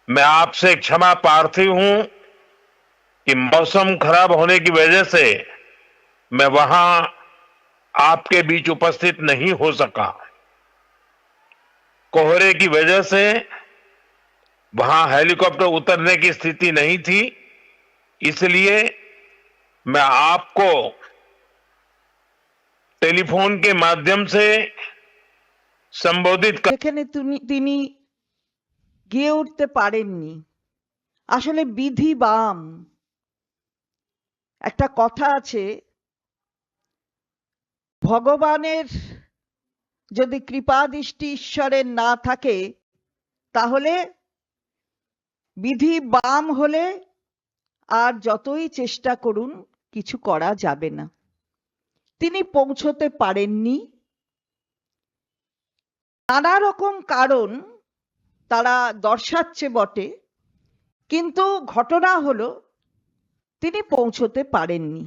मैं आपसे क्षमा प्रार्थी हूं कि मौसम खराब होने की वजह से मैं वहां आपके बीच उपस्थित नहीं हो सका। कोहरे की वजह से वहां हेलीकॉप्टर उतरने की स्थिति नहीं थी, इसलिए मैं आपको टेलीफोन के माध्यम से संबोधित कर যেখানে তিনি গিয়ে উঠতে পারেননি। আসলে বিধি বাম একটা কথা আছে, ভগবানের যদি কৃপা দৃষ্টি ঈশ্বরের না থাকে তাহলে বিধি বাম হলে আর যতই চেষ্টা করুন কিছু করা যাবে না। তিনি পৌঁছতে পারেননি, নানা রকম কারণ তারা দর্শাচ্ছে বটে, কিন্তু ঘটনা হলো তিনি পৌঁছতে পারেননি।